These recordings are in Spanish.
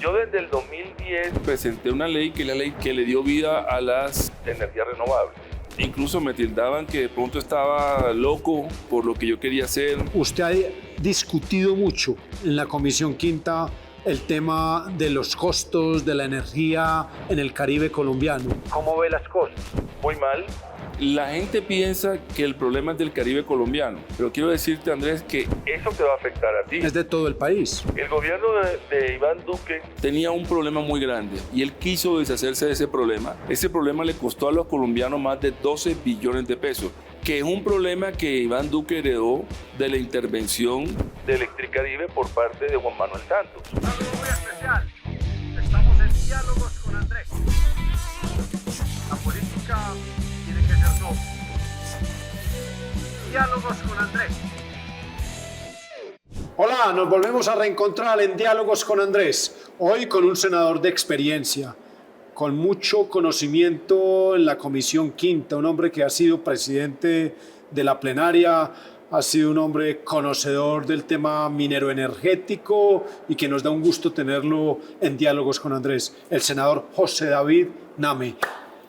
Yo desde el 2010 presenté una ley que es la ley que le dio vida a las energías renovables. Incluso me tildaban que de pronto estaba loco por lo que yo quería hacer. Usted ha discutido mucho en la Comisión Quinta el tema de los costos de la energía en el Caribe colombiano. ¿Cómo ve las cosas? Muy mal. La gente piensa que el problema es del Caribe colombiano, pero quiero decirte, Andrés, que eso te va a afectar a ti. Es de todo el país. El gobierno de Iván Duque tenía un problema muy grande y él quiso deshacerse de ese problema. Ese problema le costó a los colombianos más de 12 billones de pesos, que es un problema que Iván Duque heredó de la intervención de Electricaribe por parte de Juan Manuel Santos. Algo muy especial. Estamos en Diálogos con Andrés. La política tiene que ser noble. Diálogos con Andrés. Hola, nos volvemos a reencontrar en Diálogos con Andrés. Hoy con un senador de experiencia, con mucho conocimiento en la Comisión Quinta, un hombre que ha sido presidente de la plenaria, ha sido un hombre conocedor del tema minero energético y que nos da un gusto tenerlo en Diálogos con Andrés, el senador José David Name.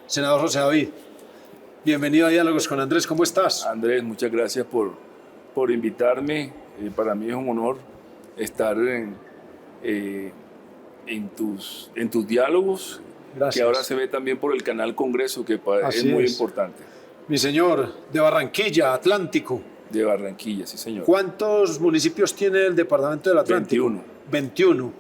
Senador José David, bienvenido a Diálogos con Andrés, ¿cómo estás? Andrés, muchas gracias por invitarme. Para mí es un honor estar en tus diálogos. Gracias. Que ahora se ve también por el canal Congreso, que es muy importante. Mi señor, de Barranquilla, Atlántico. De Barranquilla, sí señor. ¿Cuántos municipios tiene el departamento del Atlántico? 21. 21.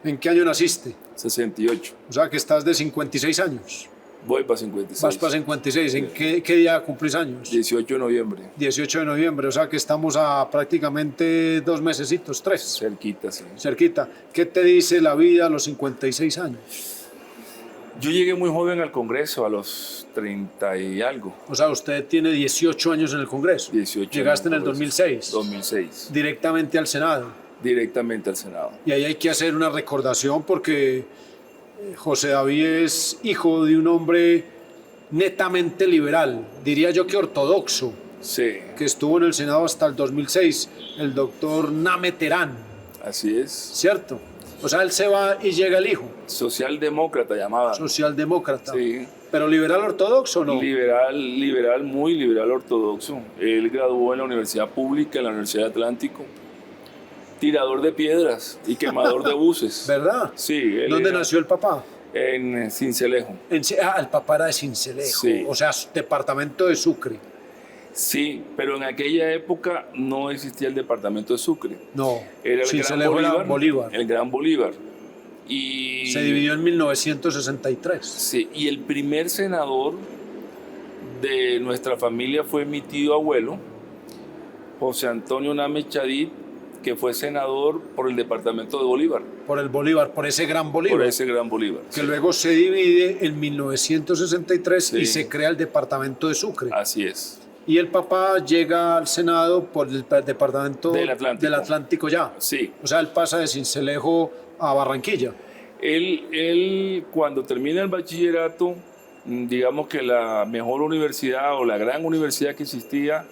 ¿En qué año naciste? 68. O sea que estás de 56 años. Voy para 56. Vas para 56. ¿En qué día cumplís años? 18 de noviembre. 18 de noviembre, o sea que estamos a prácticamente 2 mesecitos, 3. Cerquita, sí. Cerquita. ¿Qué te dice la vida a los 56 años? Yo llegué muy joven al Congreso, a los 30 y algo. O sea, usted tiene 18 años en el Congreso. 18 Llegaste en el Congreso. 2006. 2006. Directamente al Senado. Directamente al Senado. Y ahí hay que hacer una recordación porque José David es hijo de un hombre netamente liberal, diría yo que ortodoxo, Sí. que estuvo en el Senado hasta el 2006, el doctor Name Terán, Así es. ¿cierto? O sea, él se va y llega el hijo. Socialdemócrata llamaba. Socialdemócrata. Sí. ¿Pero liberal ortodoxo o no? Liberal, muy liberal ortodoxo. Él graduó en la Universidad Pública, en la Universidad de Atlántico. Tirador de piedras y quemador de buses. ¿Verdad? Sí. ¿Dónde nació el papá? En Sincelejo. El papá era de Sincelejo, Sí. o sea, departamento de Sucre. Sí, pero en aquella época no existía el departamento de Sucre. No, Era el Sincelejo Gran era Bolívar. El Gran Bolívar. Y Se dividió en 1963. sí, y el primer senador de nuestra familia fue mi tío abuelo, José Antonio Name Chadid, que fue senador por el departamento de Bolívar. Por el Bolívar, por ese Gran Bolívar. Por ese Gran Bolívar. Que luego se divide en 1963 Sí. y se crea el departamento de Sucre. Así es. Y el papá llega al Senado por el departamento Del Atlántico. ya. Sí. O sea, él pasa de Sincelejo a Barranquilla. Él cuando termina el bachillerato, digamos que la mejor universidad o la gran universidad que existía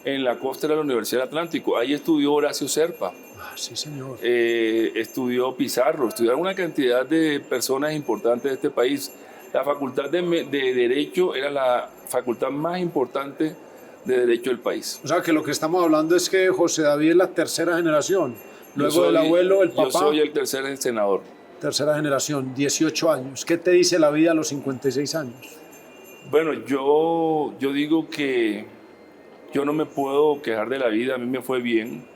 en la costa era la Universidad del Atlántico. Ahí estudió Horacio Serpa. Ah, sí, señor. Estudió Pizarro, estudiaron una cantidad de personas importantes de este país. La facultad de Derecho era la facultad más importante de Derecho del país. O sea, que lo que estamos hablando es que José David es la tercera generación. Luego del abuelo, el papá. Yo soy el tercer senador. Tercera generación, 18 años. ¿Qué te dice la vida a los 56 años? Bueno, yo digo que yo no me puedo quejar de la vida, a mí me fue bien,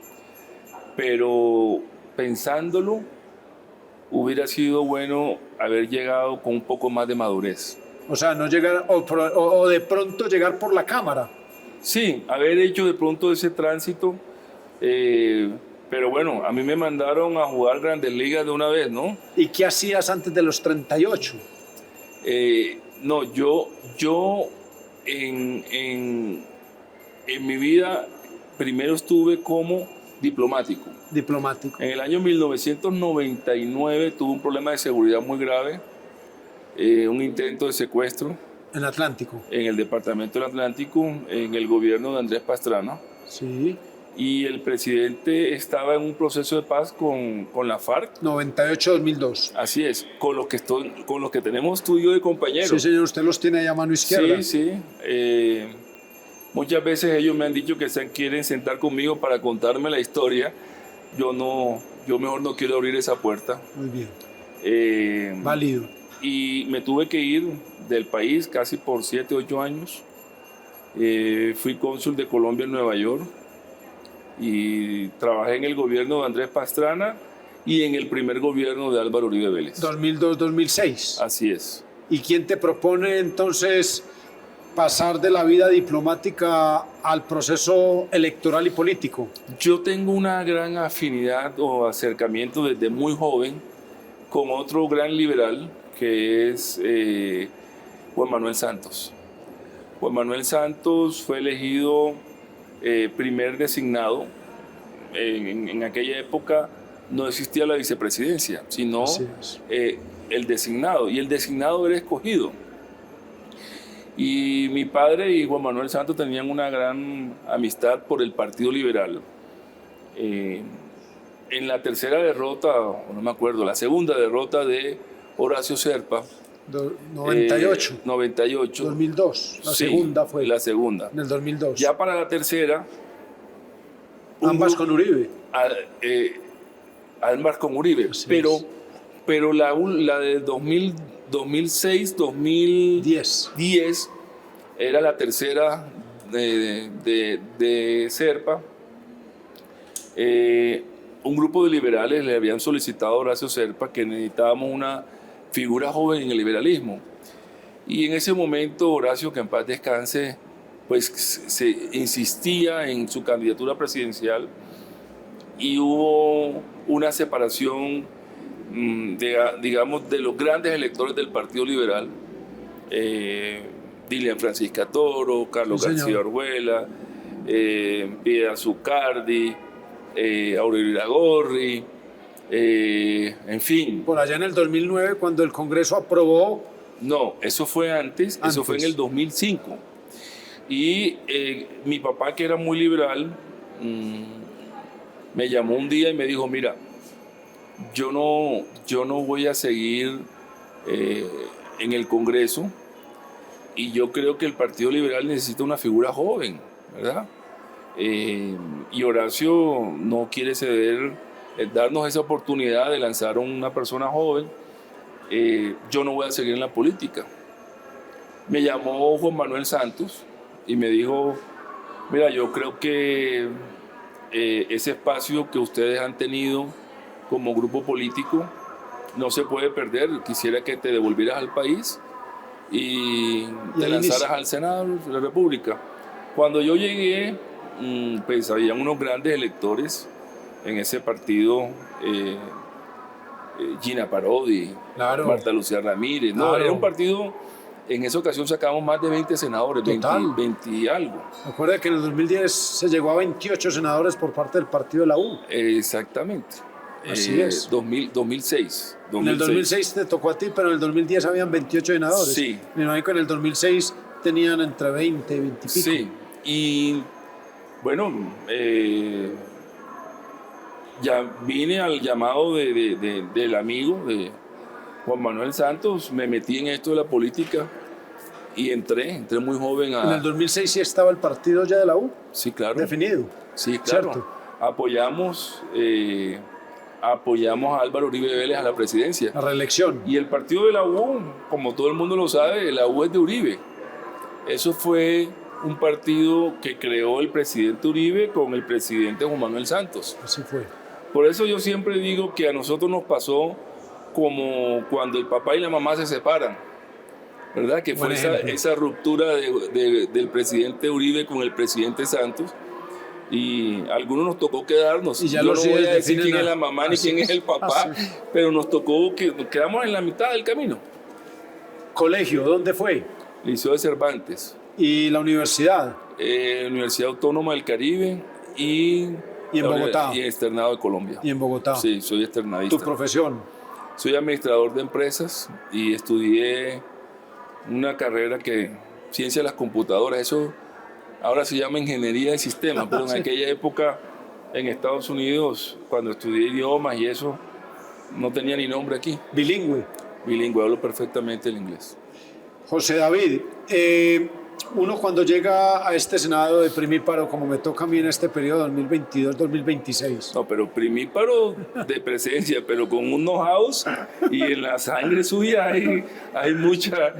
pero pensándolo, hubiera sido bueno haber llegado con un poco más de madurez. O sea, no llegar, o de pronto llegar por la cámara. Sí, haber hecho de pronto ese tránsito, pero bueno, a mí me mandaron a jugar Grandes Ligas de una vez, ¿no? ¿Y qué hacías antes de los 38? No, yo en mi vida primero estuve como diplomático. Diplomático. En el año 1999 tuve un problema de seguridad muy grave, un intento de secuestro En Atlántico. en el departamento del Atlántico, en el gobierno de Andrés Pastrana. Sí. y el presidente estaba en un proceso de paz con la FARC. 98-2002. Así es, con los que tenemos estudio de compañeros. Sí, señor, usted los tiene ahí a mano izquierda. Sí. Muchas veces ellos me han dicho que se quieren sentar conmigo para contarme la historia. Yo mejor no quiero abrir esa puerta. Muy bien. Válido. Y me tuve que ir del país casi por 7, 8 años. Fui cónsul de Colombia en Nueva York y trabajé en el gobierno de Andrés Pastrana y en el primer gobierno de Álvaro Uribe Vélez. 2002-2006. Así es. ¿Y quién te propone entonces pasar de la vida diplomática al proceso electoral y político? Yo tengo una gran afinidad o acercamiento desde muy joven con otro gran liberal que es Juan Manuel Santos. Juan Manuel Santos fue elegido primer designado. En aquella época no existía la vicepresidencia, sino el designado, y el designado era escogido. Y mi padre y Juan Manuel Santos tenían una gran amistad por el Partido Liberal. En la tercera derrota, no me acuerdo, la segunda derrota de Horacio Serpa, 98. 2002. La segunda fue. La segunda. En el 2002. Ya para la tercera. Ambas con Uribe. Ambas con Uribe. Pero la de 2006, 2010 era la tercera de Serpa. Un grupo de liberales le habían solicitado a Horacio Serpa que necesitábamos una figura joven en el liberalismo. Y en ese momento Horacio, que en paz descanse, pues se insistía en su candidatura presidencial y hubo una separación, digamos, de los grandes electores del Partido Liberal. Dilian Francisca Toro, Carlos García Orjuela, Piedad Zucardi, Aurelio Iragorri, en fin. Por allá en el 2009, cuando el Congreso aprobó... No, eso fue antes. Eso fue en el 2005. Y mi papá, que era muy liberal, me llamó un día y me dijo, mira, yo no voy a seguir en el Congreso y yo creo que el Partido Liberal necesita una figura joven, ¿verdad? Y Horacio no quiere ceder, darnos esa oportunidad de lanzar a una persona joven. Yo no voy a seguir en la política. Me llamó Juan Manuel Santos y me dijo, mira, yo creo que ese espacio que ustedes han tenido como grupo político no se puede perder. Quisiera que te devolvieras al país y te lanzaras al Senado de la República. Cuando yo llegué, pues había unos grandes electores en ese partido, Gina Parodi, claro, Marta Lucía Ramírez. Claro. No, era un partido, en esa ocasión sacamos más de 20 senadores, 20 y algo. Recuerda que en el 2010 se llegó a 28 senadores por parte del partido de la U. Exactamente. Así es. 2006. En el 2006 te tocó a ti, pero en el 2010 habían 28 senadores. Sí. Me imagino que en el 2006 tenían entre 20 y 20 y pico. Sí, y bueno, ya vine al llamado del amigo, de Juan Manuel Santos, me metí en esto de la política y entré muy joven a... ¿En el 2006 sí estaba el partido ya de la U? Sí, claro. Definido. Sí, claro. ¿Cierto? Apoyamos a Álvaro Uribe Vélez a la presidencia. La reelección. Y el partido de la U, como todo el mundo lo sabe, la U es de Uribe. Eso fue un partido que creó el presidente Uribe con el presidente Juan Manuel Santos. Así fue. Por eso yo siempre digo que a nosotros nos pasó como cuando el papá y la mamá se separan, ¿verdad? Que fue esa ruptura del presidente Uribe con el presidente Santos. Y a algunos nos tocó quedarnos. Y ya yo no voy a decir definen quién es la mamá ni quién es el papá, pero nos tocó que nos quedamos en la mitad del camino. ¿Colegio? ¿Dónde fue? Liceo de Cervantes. ¿Y la universidad? Universidad Autónoma del Caribe y en Bogotá. Y externado de Colombia. ¿Y en Bogotá? Sí, soy externadista. ¿Tu profesión? Soy administrador de empresas y estudié una carrera que ciencia de las computadoras. Eso ahora se llama ingeniería de sistemas, pero en aquella época en Estados Unidos, cuando estudié idiomas y eso, no tenía ni nombre aquí. Bilingüe. Bilingüe, hablo perfectamente el inglés. José David, uno cuando llega a este Senado de primíparo, como me toca a mí en este periodo 2022-2026. No, pero primíparo de presencia, pero con un know-how y en la sangre suya hay mucha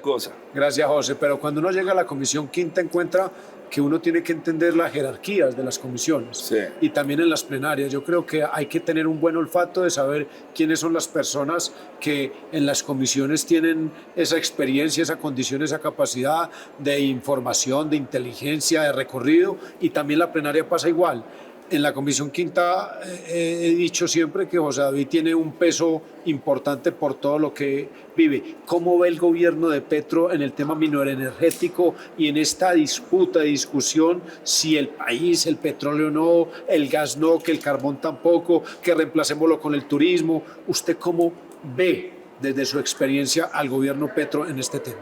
cosa. Gracias, José. Pero cuando uno llega a la Comisión Quinta encuentra que uno tiene que entender las jerarquías de las comisiones, sí, y también en las plenarias. Yo creo que hay que tener un buen olfato de saber quiénes son las personas que en las comisiones tienen esa experiencia, esa condición, esa capacidad de información, de inteligencia, de recorrido, y también la plenaria pasa igual. En la Comisión Quinta he dicho siempre que José David tiene un peso importante por todo lo que vive. ¿Cómo ve el gobierno de Petro en el tema mineroenergético y en esta discusión si el país, el petróleo no, el gas no, que el carbón tampoco, que reemplacémoslo con el turismo? ¿Usted cómo ve desde su experiencia al gobierno Petro en este tema?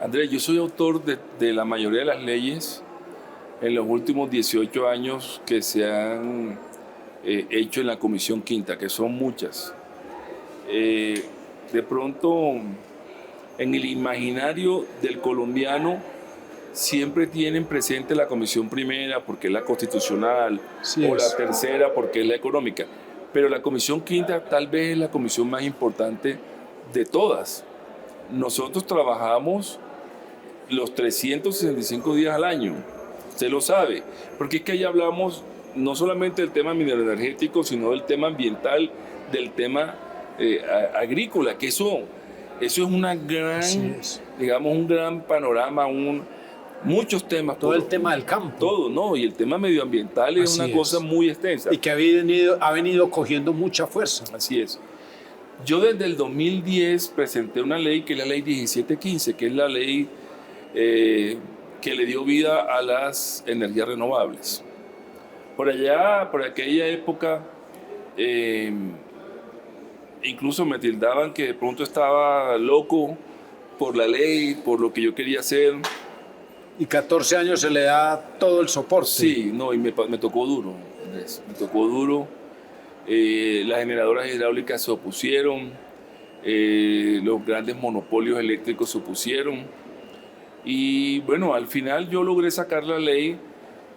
Andrés, yo soy autor de la mayoría de las leyes en los últimos 18 años que se han hecho en la Comisión Quinta, que son muchas. De pronto, en el imaginario del colombiano, siempre tienen presente la Comisión Primera porque es la constitucional, o la tercera porque es la económica. Pero la Comisión Quinta tal vez es la comisión más importante de todas. Nosotros trabajamos los 365 días al año. Usted lo sabe, porque es que ahí hablamos no solamente del tema mineroenergético, sino del tema ambiental, del tema agrícola, que eso es una gran, digamos, un gran panorama, muchos temas. Todo el tema del campo. Todo, ¿no? Y el tema medioambiental es una cosa muy extensa. Y que ha venido cogiendo mucha fuerza. Así es. Yo desde el 2010 presenté una ley que es la ley 1715, que es la ley que le dio vida a las energías renovables. Por aquella época, incluso me tildaban que de pronto estaba loco por la ley, por lo que yo quería hacer. Y 14 años se le da todo el soporte. Sí, no, y me tocó duro, Andrés, me tocó duro. Las generadoras hidráulicas se opusieron, los grandes monopolios eléctricos se opusieron. Y bueno, al final yo logré sacar la ley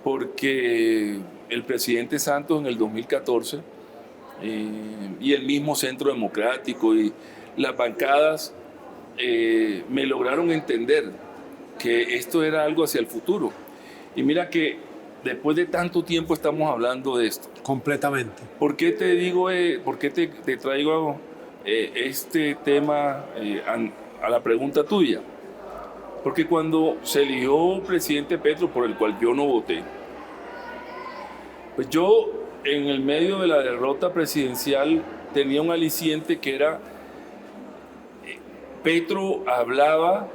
porque el presidente Santos en el 2014 y el mismo Centro Democrático y las bancadas me lograron entender que esto era algo hacia el futuro. Y mira que después de tanto tiempo estamos hablando de esto. Completamente. ¿Por qué te digo, por qué te traigo este tema a la pregunta tuya? Porque cuando se eligió presidente Petro, por el cual yo no voté, pues yo en el medio de la derrota presidencial tenía un aliciente que era, Petro hablaba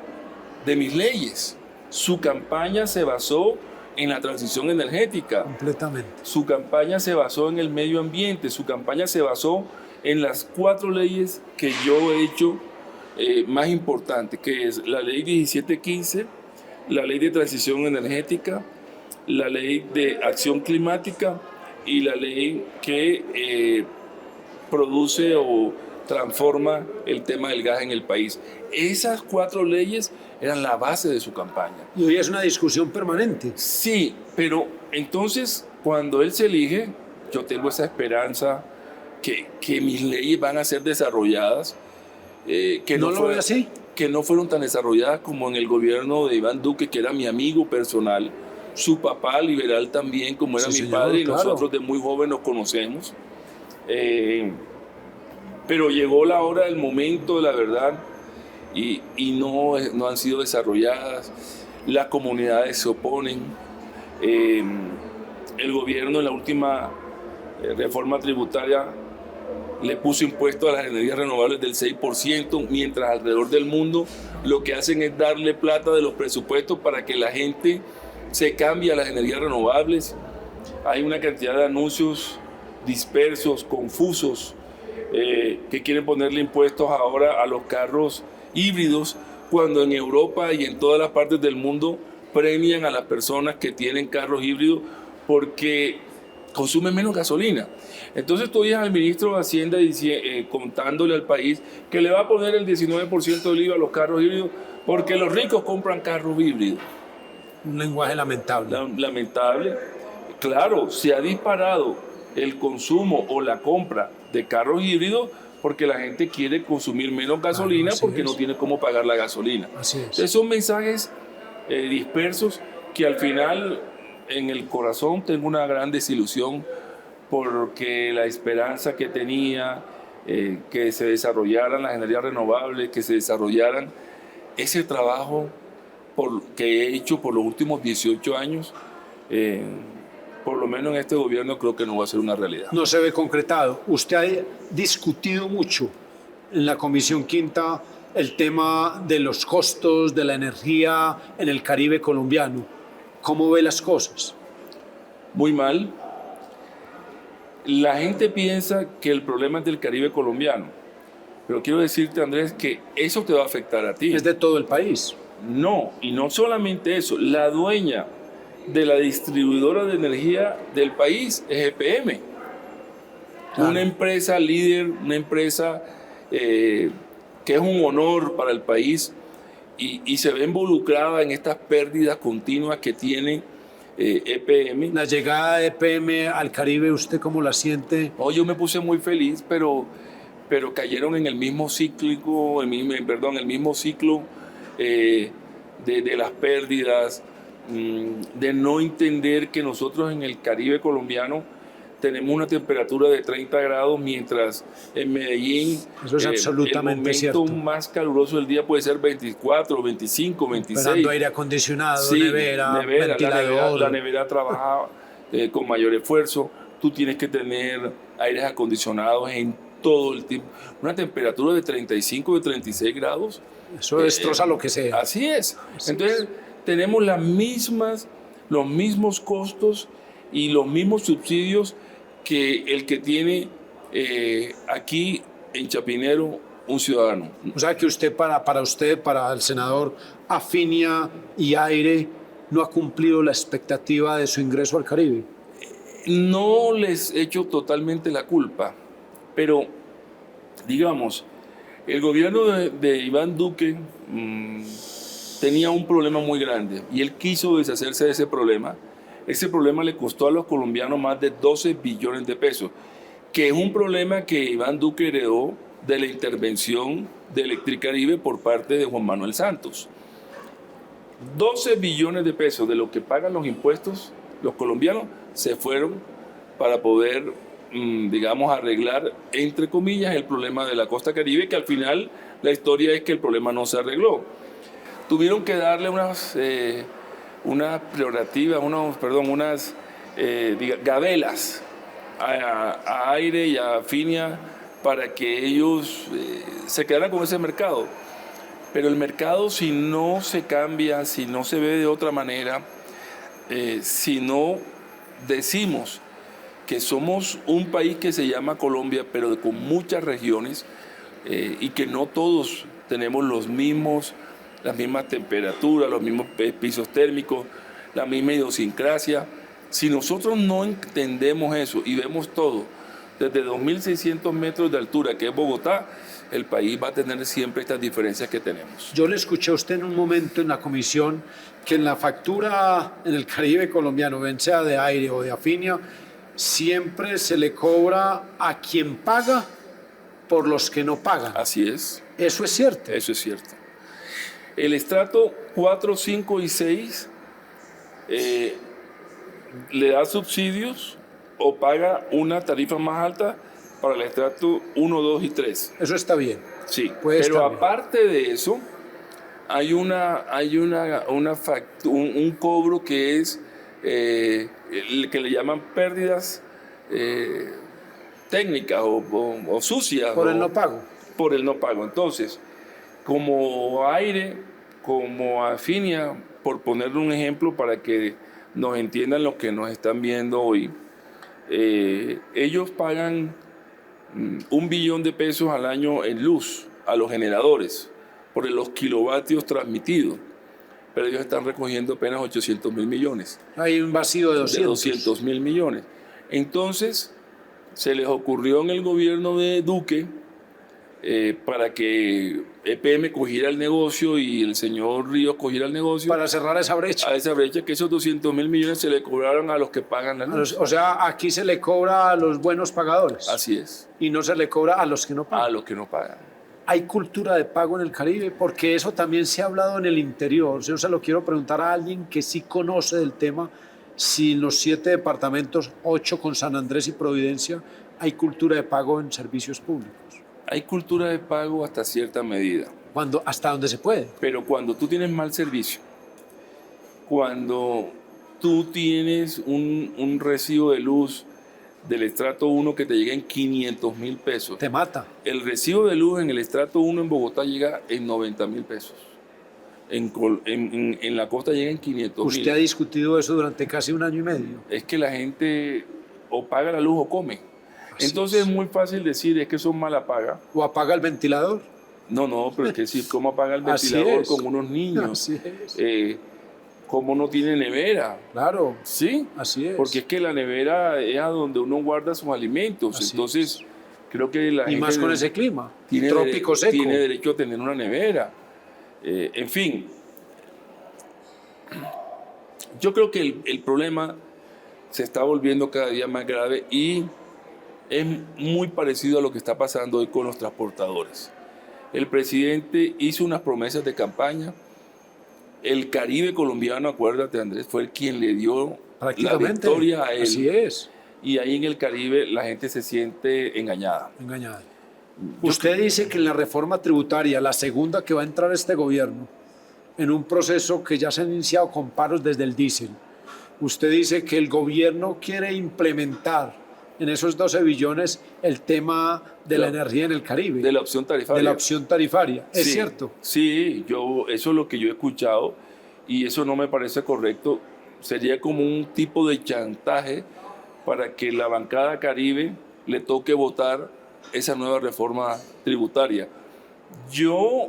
de mis leyes. Su campaña se basó en la transición energética. Completamente. Su campaña se basó en el medio ambiente. Su campaña se basó en las 4 leyes que yo he hecho más importante, que es la ley 1715, la ley de transición energética, la ley de acción climática y la ley que produce o transforma el tema del gas en el país. Esas 4 leyes eran la base de su campaña. Y hoy es una discusión permanente. Sí, pero entonces cuando él se elige, yo tengo esa esperanza que mis leyes van a ser desarrolladas. Que ¿No lo ve así? Que no fueron tan desarrolladas como en el gobierno de Iván Duque, que era mi amigo personal, su papá liberal también, como era mi padre, y nosotros de muy joven nos conocemos. Pero llegó la hora, el momento de la verdad, y no han sido desarrolladas. Las comunidades se oponen. El gobierno en la última reforma tributaria le puso impuesto a las energías renovables del 6%, mientras alrededor del mundo lo que hacen es darle plata de los presupuestos para que la gente se cambie a las energías renovables. Hay una cantidad de anuncios dispersos, confusos, que quieren ponerle impuestos ahora a los carros híbridos, cuando en Europa y en todas las partes del mundo premian a las personas que tienen carros híbridos porque consumen menos gasolina. Entonces tú oyes al ministro de Hacienda contándole al país que le va a poner el 19% del IVA a los carros híbridos porque los ricos compran carros híbridos. Un lenguaje lamentable. Lamentable. Claro, se ha disparado el consumo o la compra de carros híbridos porque la gente quiere consumir menos gasolina porque no tiene cómo pagar la gasolina. Así es. Entonces son mensajes dispersos que al final en el corazón tengo una gran desilusión porque la esperanza que tenía que se desarrollaran las energías renovables, que se desarrollaran ese trabajo que he hecho por los últimos 18 años, por lo menos en este gobierno creo que no va a ser una realidad. No se ve concretado. Usted ha discutido mucho en la Comisión Quinta el tema de los costos de la energía en el Caribe colombiano. ¿Cómo ve las cosas? Muy mal. La gente piensa que el problema es del Caribe colombiano, pero quiero decirte, Andrés, que eso te va a afectar a ti. Es de todo el país. No, y no solamente eso, la dueña de la distribuidora de energía del país es EPM. Claro. Una empresa líder, una empresa que es un honor para el país y se ve involucrada en estas pérdidas continuas que tiene EPM. La llegada de EPM al Caribe, ¿usted cómo la siente? Oh, yo me puse muy feliz, pero cayeron en el mismo ciclo, el mismo ciclo de las pérdidas, de no entender que nosotros en el Caribe colombiano tenemos una temperatura de 30 grados, mientras en Medellín eso es absolutamente el momento más caluroso del día puede ser 24, 25, 26. Esperando aire acondicionado, nevera, ventilador. La nevera trabaja con mayor esfuerzo. Tú tienes que tener aires acondicionados en todo el tiempo. Una temperatura de 35, de 36 grados. Eso destroza lo que sea. Así es. Entonces tenemos los mismos costos y los mismos subsidios que el que tiene aquí en Chapinero un ciudadano. O sea que usted, para el senador, Afinia y Aire no ha cumplido la expectativa de su ingreso al Caribe. No les echo totalmente la culpa, pero digamos, el gobierno de Iván Duque tenía un problema muy grande y él quiso deshacerse de ese problema. Ese problema le costó a los colombianos más de 12 billones de pesos, que es un problema que Iván Duque heredó de la intervención de Electricaribe por parte de Juan Manuel Santos. 12 billones de pesos de lo que pagan los impuestos los colombianos se fueron para poder, digamos, arreglar, entre comillas, el problema de la costa caribe, que al final la historia es que el problema no se arregló. Tuvieron que darle unas prerrogativas, unas gabelas a Aire y a Afinia para que ellos se quedaran con ese mercado. Pero el mercado, si no se cambia, si no se ve de otra manera, si no decimos que somos un país que se llama Colombia, pero con muchas regiones y que no todos tenemos las mismas temperaturas, los mismos pisos térmicos, la misma idiosincrasia. Si nosotros no entendemos eso y vemos todo desde 2.600 metros de altura, que es Bogotá, el país va a tener siempre estas diferencias que tenemos. Yo le escuché a usted en un momento en la comisión que en la factura en el Caribe colombiano, bien sea de Aire o de Afinia, siempre se le cobra a quien paga por los que no pagan. Así es. ¿Eso es cierto? Eso es cierto. El estrato 4, 5 y 6 le da subsidios o paga una tarifa más alta para el estrato 1, 2 y 3. Eso está bien. Sí, pero aparte de eso, hay un cobro que es el que le llaman pérdidas técnicas o sucias. Por el no pago. Por el no pago. Entonces, como Aire, como Afinia, por ponerle un ejemplo para que nos entiendan los que nos están viendo hoy, ellos pagan 1 billón de pesos al año en luz a los generadores por los kilovatios transmitidos. pero ellos están recogiendo apenas 800.000 millones. Hay un vacío de 200. 200.000 millones. Entonces, se les ocurrió en el gobierno de Duque, para que EPM cogiera el negocio y el señor Ríos cogiera el negocio. Para cerrar esa brecha. A esa brecha, que esos 200.000 millones se le cobraron a los que pagan la luz. O sea, aquí se le cobra a los buenos pagadores. Así es. Y no se le cobra a los que no pagan. A los que no pagan. ¿Hay cultura de pago en el Caribe? Porque eso también se ha hablado en el interior. Yo se lo quiero preguntar a alguien que sí conoce del tema, si en los 7 departamentos, 8 con San Andrés y Providencia, hay cultura de pago en servicios públicos. Hay cultura de pago hasta cierta medida. Hasta donde se puede. Pero cuando tú tienes mal servicio, cuando tú tienes un recibo de luz del estrato 1 que te llega en 500.000 pesos. Te mata. El recibo de luz en el estrato 1 en Bogotá llega en 90.000 pesos. En la costa llega en 500.000. Usted ha discutido eso durante casi un año y medio. Es que la gente o paga la luz o come. Entonces es muy fácil decir, es que son mala paga. ¿O apaga el ventilador? No, pero es que decir, ¿cómo apaga el ventilador con unos niños? Así es. ¿Cómo no tiene nevera? Claro. Sí. Así es. Porque es que la nevera es a donde uno guarda sus alimentos. Así Entonces, creo que la gente... Y más con ese clima. Tiene Trópico seco. Tiene derecho a tener una nevera. En fin. Yo creo que el problema se está volviendo cada día más grave y es muy parecido a lo que está pasando hoy con los transportadores. El presidente hizo unas promesas de campaña. El Caribe colombiano, acuérdate, Andrés, fue quien le dio la victoria a él. Así es. Y ahí en el Caribe la gente se siente engañada. Engañada. Usted dice que en la reforma tributaria, la segunda que va a entrar este gobierno, en un proceso que ya se ha iniciado con paros desde el diésel, usted dice que el gobierno quiere implementar en esos 12 billones el tema de la energía en el Caribe. De la opción tarifaria. De la opción tarifaria. ¿Es sí, cierto? Sí, eso es lo que yo he escuchado y eso no me parece correcto. Sería como un tipo de chantaje para que la bancada Caribe le toque votar esa nueva reforma tributaria. Yo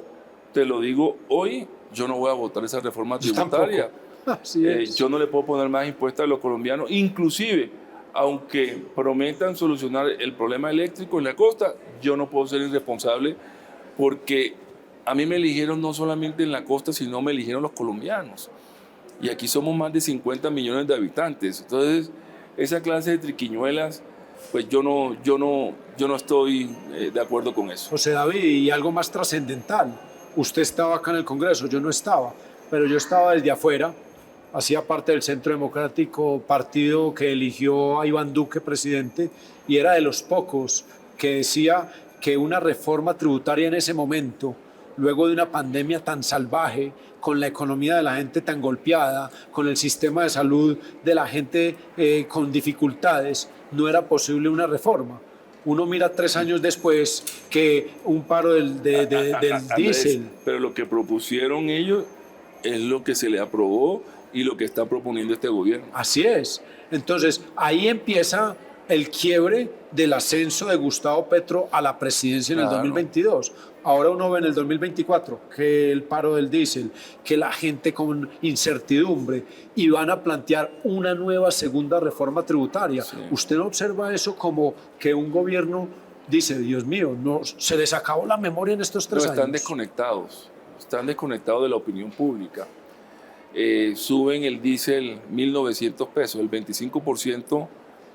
te lo digo hoy, yo no voy a votar esa reforma tributaria. Así es. Yo no le puedo poner más impuestos a los colombianos, inclusive aunque prometan solucionar el problema eléctrico en la costa, yo no puedo ser irresponsable porque a mí me eligieron no solamente en la costa, sino me eligieron los colombianos. Y aquí somos más de 50 millones de habitantes. Entonces, esa clase de triquiñuelas, pues yo no estoy de acuerdo con eso. José David, y algo más trascendental. Usted estaba acá en el Congreso, yo no estaba, pero yo estaba desde afuera. Hacía parte del Centro Democrático, partido que eligió a Iván Duque presidente, y era de los pocos que decía que una reforma tributaria en ese momento, luego de una pandemia tan salvaje, con la economía de la gente tan golpeada, con el sistema de salud de la gente con dificultades, no era posible una reforma. Uno mira 3 años después que un paro del diésel. Pero lo que propusieron ellos es lo que se le aprobó y lo que está proponiendo este gobierno. Así es. Entonces, ahí empieza el quiebre del ascenso de Gustavo Petro a la presidencia en el 2022. Ahora uno ve en el 2024 que el paro del diésel, que la gente con incertidumbre, y van a plantear una nueva segunda reforma tributaria. Sí. ¿Usted no observa eso como que un gobierno dice, Dios mío, no, se les acabó la memoria en estos 3 años? Están desconectados de la opinión pública. Suben el diésel 1.900 pesos, el 25%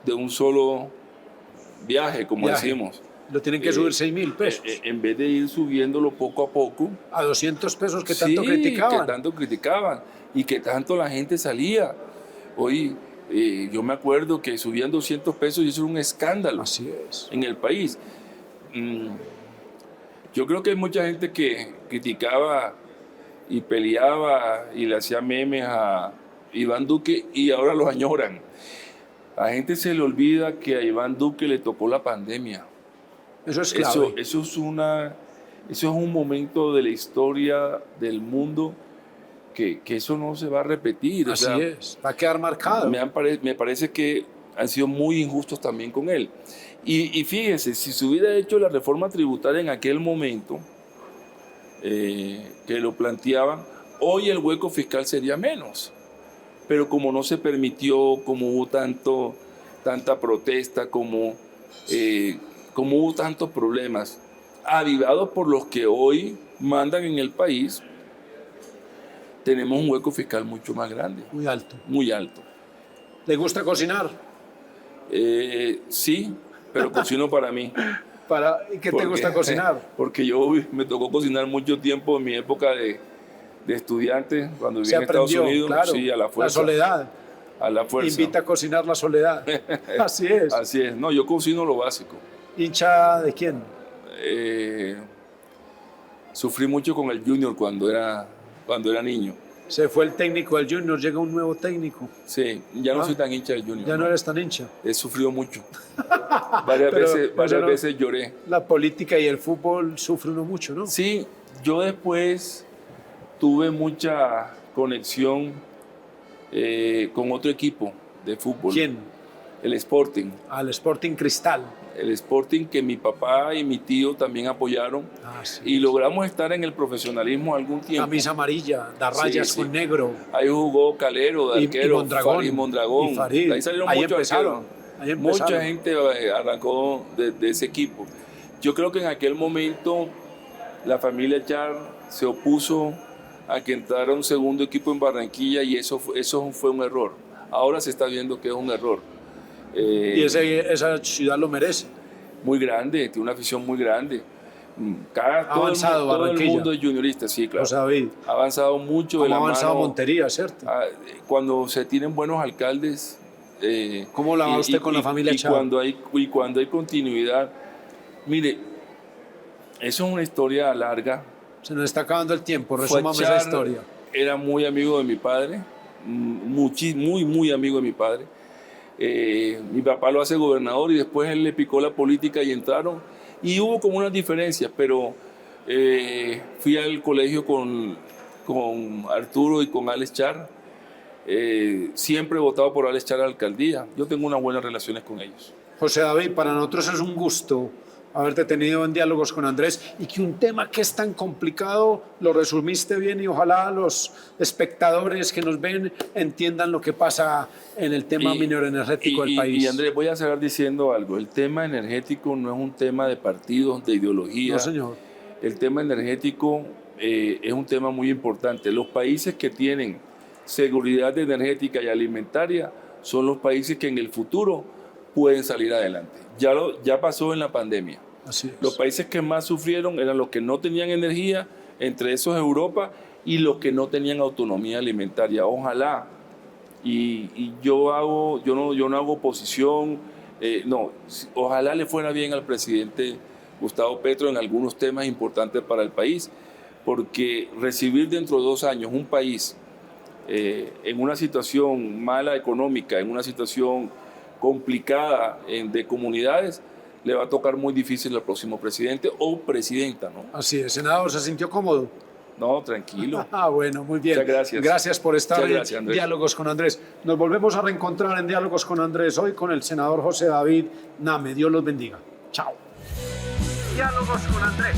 de un solo viaje, como decimos. Lo tienen que subir 6.000 pesos. En vez de ir subiéndolo poco a poco. A 200 pesos que tanto criticaban. Que tanto criticaban y que tanto la gente salía. Hoy, yo me acuerdo que subían 200 pesos y eso era un escándalo. Así es. En el país. Yo creo que hay mucha gente que criticaba y peleaba y le hacía memes a Iván Duque y ahora lo añoran. A la gente se le olvida que a Iván Duque le tocó la pandemia. Eso es clave. Eso es un momento de la historia del mundo que eso no se va a repetir. Así es, va a quedar marcado. Me parece que han sido muy injustos también con él. Y fíjese, si se hubiera hecho la reforma tributaria en aquel momento, que lo planteaban, Hoy el hueco fiscal sería menos, pero como no se permitió, como hubo tanta protesta, como hubo tantos problemas, avivados por los que hoy mandan en el país, tenemos un hueco fiscal mucho más grande. Muy alto. Muy alto. ¿Le gusta cocinar? Sí, pero cocino para mí. ¿Y qué te gusta cocinar? Porque me tocó cocinar mucho tiempo en mi época de estudiante, cuando vivía en Estados Unidos. Claro, sí, a la fuerza. La soledad. A la fuerza. Invita a cocinar la soledad. Así es. Así es. No, yo cocino lo básico. ¿Hincha de quién? Sufrí mucho con el Junior cuando era niño. Se fue el técnico del Junior, llega un nuevo técnico. Sí, ya no soy tan hincha del Junior. Ya no eres tan hincha. He sufrido mucho. Varias veces lloré. La política y el fútbol sufre uno mucho, ¿no? Sí, yo después tuve mucha conexión con otro equipo de fútbol. ¿Quién? El Sporting. Al Sporting Cristal. El Sporting, que mi papá y mi tío también apoyaron. Sí, y logramos estar en el profesionalismo algún tiempo. Camisa amarilla, da rayas con negro. Ahí jugó Calero, de arquero, y Mondragón. Y Farid. Ahí salieron muchos arqueros. Mucha gente arrancó de ese equipo. Yo creo que en aquel momento la familia Char se opuso a que entrara un segundo equipo en Barranquilla y eso fue un error. Ahora se está viendo que es un error. Y esa ciudad lo merece. Muy grande, tiene una afición muy grande. Todo el mundo es juniorista, sí, claro. David. Ha avanzado mucho. ¿Cómo ha avanzado Montería, cierto? Cuando se tienen buenos alcaldes. ¿Cómo la va usted con la familia Chávez? Y cuando hay continuidad. Mire, eso es una historia larga. Se nos está acabando el tiempo, resumamos esa historia. Era muy amigo de mi padre, muy amigo de mi padre. Mi papá lo hace gobernador y después él le picó la política y entraron. Y hubo como unas diferencias, pero fui al colegio con Arturo y con Alex Char. Siempre he votado por Alex Char a la alcaldía. Yo tengo unas buenas relaciones con ellos. José David, para nosotros es un gusto haberte tenido en Diálogos con Andrés y que un tema que es tan complicado lo resumiste bien y ojalá los espectadores que nos ven entiendan lo que pasa en el tema minero energético del país. Y Andrés, voy a cerrar diciendo algo. El tema energético no es un tema de partidos, de ideología. No, señor. El tema energético es un tema muy importante. Los países que tienen seguridad energética y alimentaria son los países que en el futuro pueden salir adelante. Ya pasó en la pandemia. Así es. Los países que más sufrieron eran los que no tenían energía, entre esos Europa, y los que no tenían autonomía alimentaria. Ojalá, y yo no hago oposición, ojalá le fuera bien al presidente Gustavo Petro en algunos temas importantes para el país, porque recibir dentro de 2 años un país en una situación mala económica, en una situación complicada de comunidades, le va a tocar muy difícil al próximo presidente o presidenta, ¿no? Así es. Senador, ¿se sintió cómodo? No, tranquilo. Bueno, muy bien. Muchas gracias. Gracias por estar en Diálogos con Andrés. Nos volvemos a reencontrar en Diálogos con Andrés hoy con el senador José David Name. Dios los bendiga. Chao. Diálogos con Andrés.